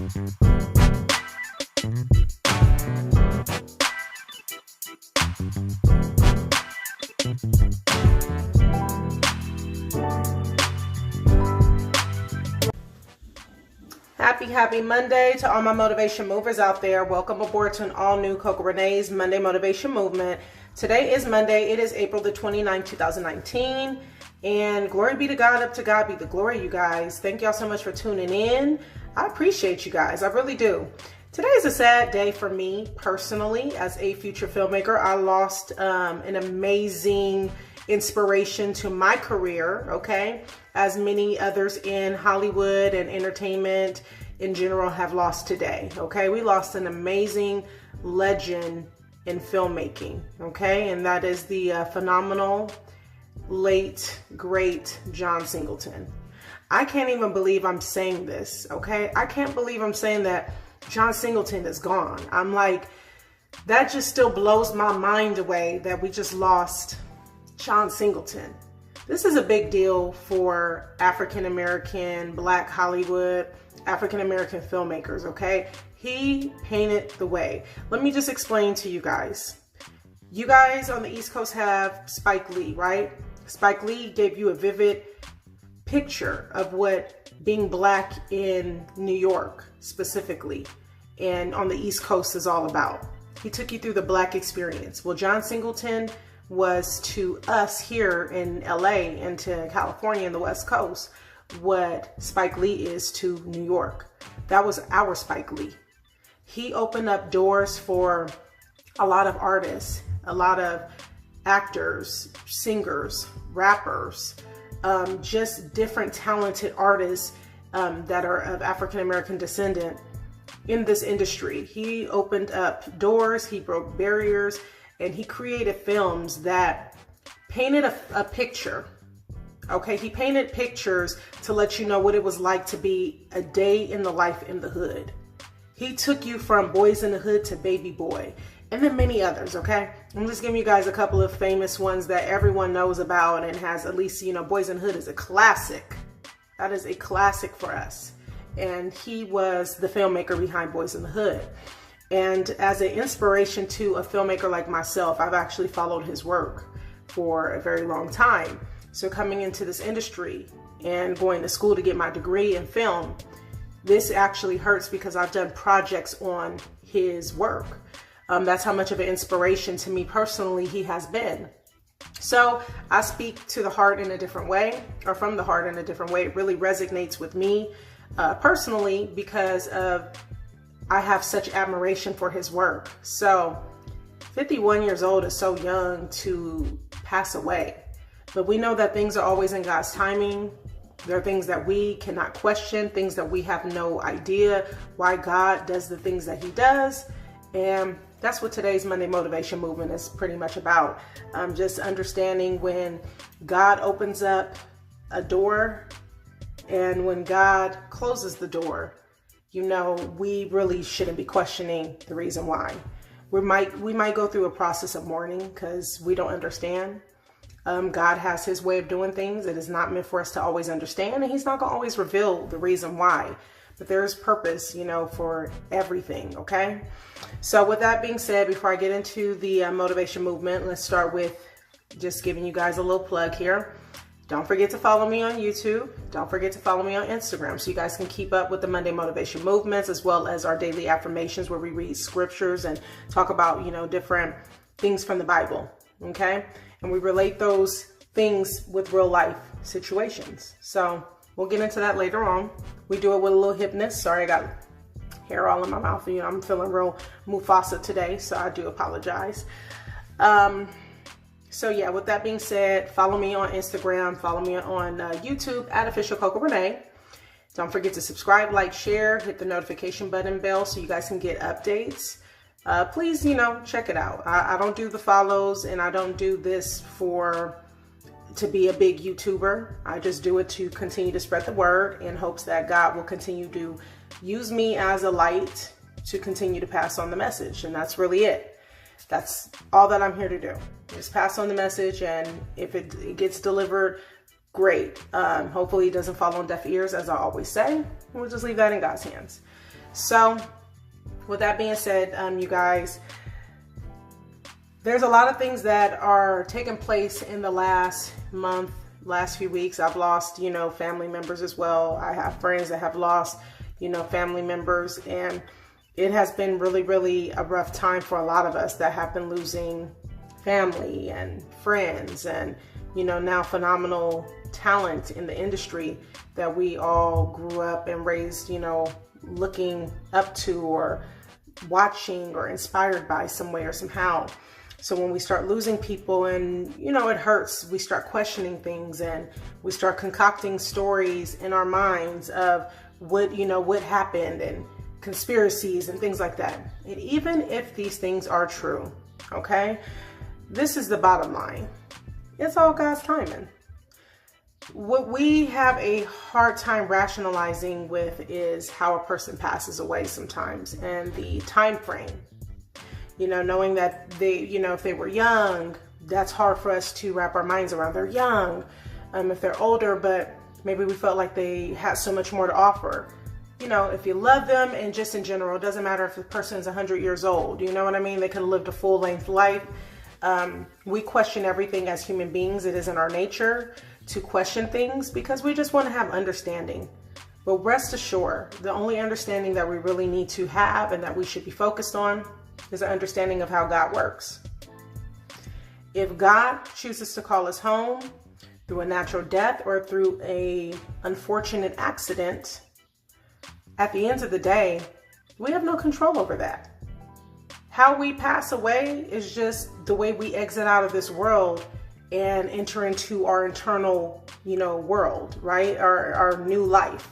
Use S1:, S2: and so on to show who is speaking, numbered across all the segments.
S1: Happy Monday to all my motivation movers out there. Welcome aboard to an all new Coco Renee's Monday Motivation Movement. Today is Monday. It is April the 29th, 2019. And glory be to God, up to God be the glory, you guys. Thank y'all so much for tuning in. I appreciate you guys. I really do. Today is a sad day for me personally as a future filmmaker. I lost an amazing inspiration to my career, okay? As many others in Hollywood and entertainment in general have lost today, okay? We lost an amazing legend in filmmaking, okay? And that is the phenomenal, late, great John Singleton. I can't even believe I'm saying this, okay? I can't believe I'm saying that John Singleton is gone. I'm like, that just still blows my mind away that we just lost John Singleton. This is a big deal for African-American, Black Hollywood, African-American filmmakers, okay? He painted the way. Let me just explain to you guys. You guys on the East Coast have Spike Lee, right? Spike Lee gave you a vivid picture of what being Black in New York specifically and on the East Coast is all about. He took you through the Black experience. Well, John Singleton was to us here in LA and to California and the West Coast what Spike Lee is to New York. That was our Spike Lee. He opened up doors for a lot of artists, a lot of actors, singers, rappers, just different talented artists that are of African-American descent in this industry. He opened up doors, he broke barriers, and he created films that painted a picture. Okay, he painted pictures to let you know what it was like to be a day in the life in the hood. He took you from Boys in the Hood to Baby Boy, and then many others, okay? I'm just giving you guys a couple of famous ones that everyone knows about and has at least, you know, Boys in the Hood is a classic. That is a classic for us. And he was the filmmaker behind Boys in the Hood. And as an inspiration to a filmmaker like myself, I've actually followed his work for a very long time. So coming into this industry and going to school to get my degree in film, this actually hurts because I've done projects on his work. That's how much of an inspiration to me personally he has been. So I speak to the heart in a different way, or from the heart in a different way. It really resonates with me personally because of I have such admiration for his work. So 51 years old is so young to pass away. But we know that things are always in God's timing. There are things that we cannot question, things that we have no idea why God does the things that he does. And that's what today's Monday Motivation Movement is pretty much about. Just understanding when God opens up a door and when God closes the door, you know, we really shouldn't be questioning the reason why. We might go through a process of mourning because we don't understand. God has his way of doing things. It is not meant for us to always understand, and he's not going to always reveal the reason why. But there's purpose, you know, for everything, okay? So with that being said, before I get into the motivation movement, let's start with just giving you guys a little plug here. Don't forget to follow me on YouTube. Don't forget to follow me on Instagram so you guys can keep up with the Monday Motivation Movements as well as our daily affirmations where we read scriptures and talk about, you know, different things from the Bible, okay? And we relate those things with real life situations. So we'll get into that later on. We do it with a little hipness. Sorry, I got hair all in my mouth. You know, I'm feeling real Mufasa today, so I do apologize. So yeah, with that being said, follow me on Instagram, follow me on YouTube at Official Coco Renee. Don't forget to subscribe, like, share, hit the notification button bell so you guys can get updates. Please, you know, check it out. I don't do the follows and I don't do this to be a big YouTuber. I just do it to continue to spread the word in hopes that God will continue to use me as a light to continue to pass on the message. And that's really it. That's all that I'm here to do. Just pass on the message, and if it gets delivered, great. Hopefully it doesn't fall on deaf ears, as I always say. We'll just leave that in God's hands. So with that being said, you guys, there's a lot of things that are taking place in the last month, last few weeks. I've lost, family members as well. I have friends that have lost, family members, and it has been really, really a rough time for a lot of us that have been losing family and friends and, now phenomenal talent in the industry that we all grew up and raised, looking up to or watching or inspired by some way or somehow. So when we start losing people and, it hurts, we start questioning things and we start concocting stories in our minds of what happened and conspiracies and things like that. And even if these things are true, okay, this is the bottom line. It's all God's timing. What we have a hard time rationalizing with is how a person passes away sometimes and the time frame. Knowing that they, if they were young, that's hard for us to wrap our minds around. They're young. If they're older, but maybe we felt like they had so much more to offer. If you love them and just in general, it doesn't matter if the person is 100 years old, you know what I mean? They could have lived a full length life. We question everything as human beings. It is in our nature to question things because we just want to have understanding. But rest assured, the only understanding that we really need to have and that we should be focused on is an understanding of how God works. If God chooses to call us home through a natural death or through a unfortunate accident, at the end of the day, we have no control over that. How we pass away is just the way we exit out of this world and enter into our eternal, world, right? Our new life.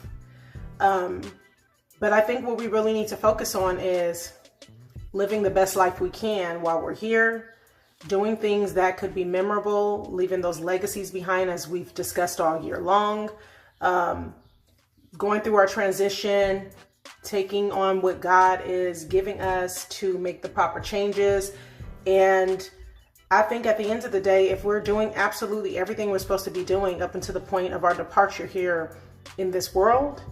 S1: But I think what we really need to focus on is living the best life we can while we're here, doing things that could be memorable, leaving those legacies behind as we've discussed all year long, going through our transition, taking on what God is giving us to make the proper changes. And I think at the end of the day, if we're doing absolutely everything we're supposed to be doing up until the point of our departure here in this world,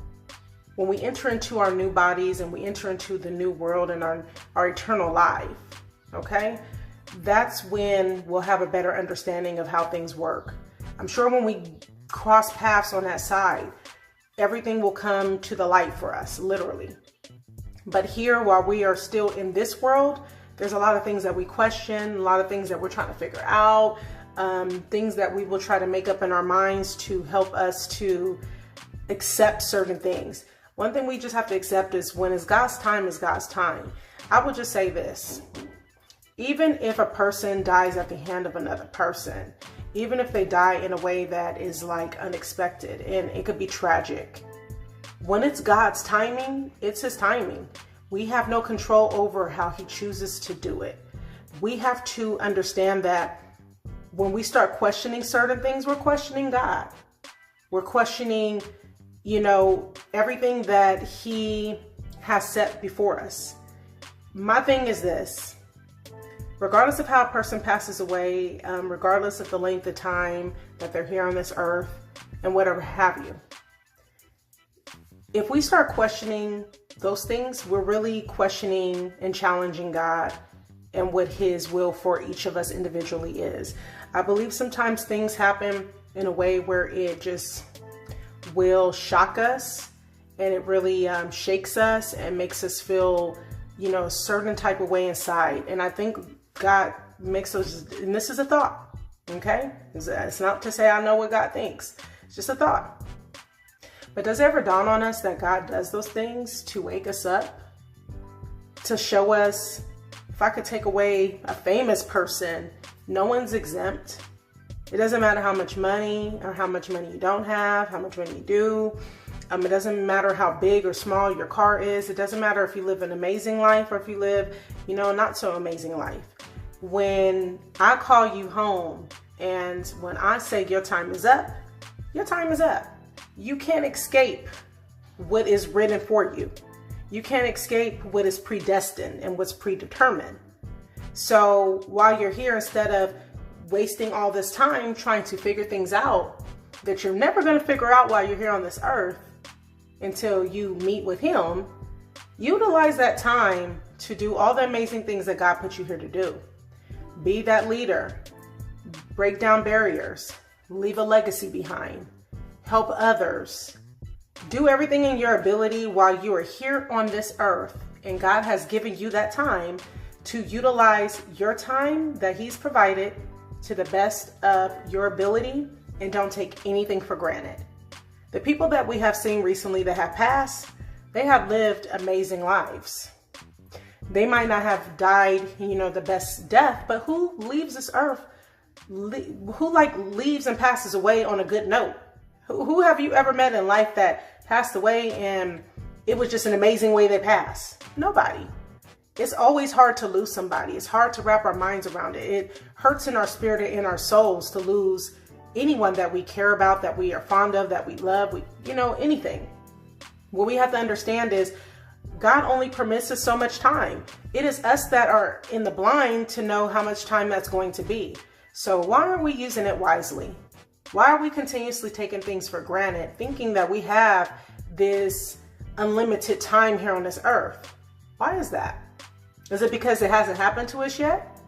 S1: when we enter into our new bodies and we enter into the new world and our eternal life, okay, that's when we'll have a better understanding of how things work. I'm sure when we cross paths on that side, everything will come to the light for us, literally. But here, while we are still in this world, there's a lot of things that we question, a lot of things that we're trying to figure out, things that we will try to make up in our minds to help us to accept certain things. One thing we just have to accept is when it's God's time, is God's time. I will just say this. Even if a person dies at the hand of another person, even if they die in a way that is like unexpected and it could be tragic, when it's God's timing, it's his timing. We have no control over how he chooses to do it. We have to understand that when we start questioning certain things, we're questioning God. We're questioning, everything that he has set before us. My thing is this. Regardless of how a person passes away, regardless of the length of time that they're here on this earth and whatever have you, if we start questioning those things, we're really questioning and challenging God and what his will for each of us individually is. I believe sometimes things happen in a way where it just will shock us and it really shakes us and makes us feel, a certain type of way inside. And I think God makes those, and this is a thought, okay? It's not to say I know what God thinks. It's just a thought. But does it ever dawn on us that God does those things to wake us up? To show us, if I could take away a famous person, no one's exempt. It doesn't matter how much money or how much money you don't have, how much money you do. It doesn't matter how big or small your car is. It doesn't matter if you live an amazing life or if you live, not so amazing life. When I call you home and when I say your time is up, your time is up. You can't escape what is written for you. You can't escape what is predestined and what's predetermined. So while you're here, instead of wasting all this time trying to figure things out that you're never going to figure out while you're here on this earth until you meet with him, Utilize that time to do all the amazing things that God put you here to do. Be that leader. Break down barriers. Leave a legacy behind. Help others. Do everything in your ability while you are here on this earth, and God has given you that time to utilize your time that He's provided to the best of your ability, and don't take anything for granted. The people that we have seen recently that have passed, they have lived amazing lives. They might not have died, the best death, but who leaves this earth, who leaves and passes away on a good note? Who have you ever met in life that passed away and it was just an amazing way they passed? Nobody. It's always hard to lose somebody. It's hard to wrap our minds around it. It hurts in our spirit and in our souls to lose anyone that we care about, that we are fond of, that we love, anything. What we have to understand is God only permits us so much time. It is us that are in the blind to know how much time that's going to be. So why aren't we using it wisely? Why are we continuously taking things for granted, thinking that we have this unlimited time here on this earth? Why is that? Is it because it hasn't happened to us yet?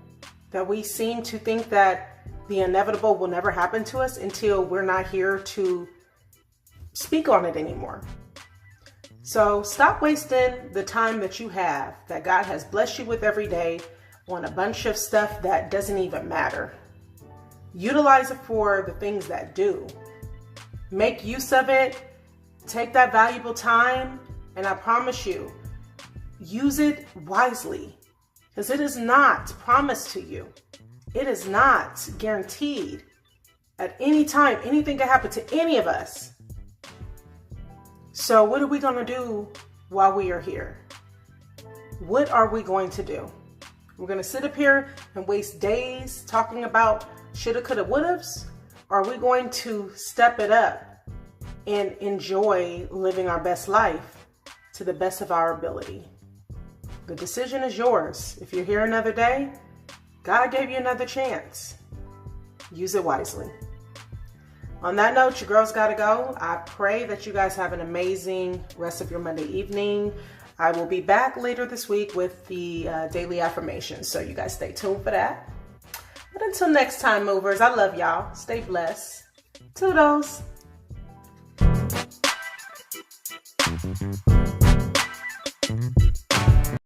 S1: That we seem to think that the inevitable will never happen to us until we're not here to speak on it anymore? So stop wasting the time that you have, that God has blessed you with every day, on a bunch of stuff that doesn't even matter. Utilize it for the things that do. Make use of it. Take that valuable time, and I promise you, use it wisely, because it is not promised to you. It is not guaranteed. At any time, anything can happen to any of us. So what are we going to do while we are here? What are we going to do? We're going to sit up here and waste days talking about shoulda, coulda, wouldas? Or are we going to step it up and enjoy living our best life to the best of our ability? The decision is yours. If you're here another day, God gave you another chance. Use it wisely. On that note, your girls gotta go. I pray that you guys have an amazing rest of your Monday evening. I will be back later this week with the daily affirmations, so you guys stay tuned for that. But until next time, movers, I love y'all. Stay blessed. Toodles.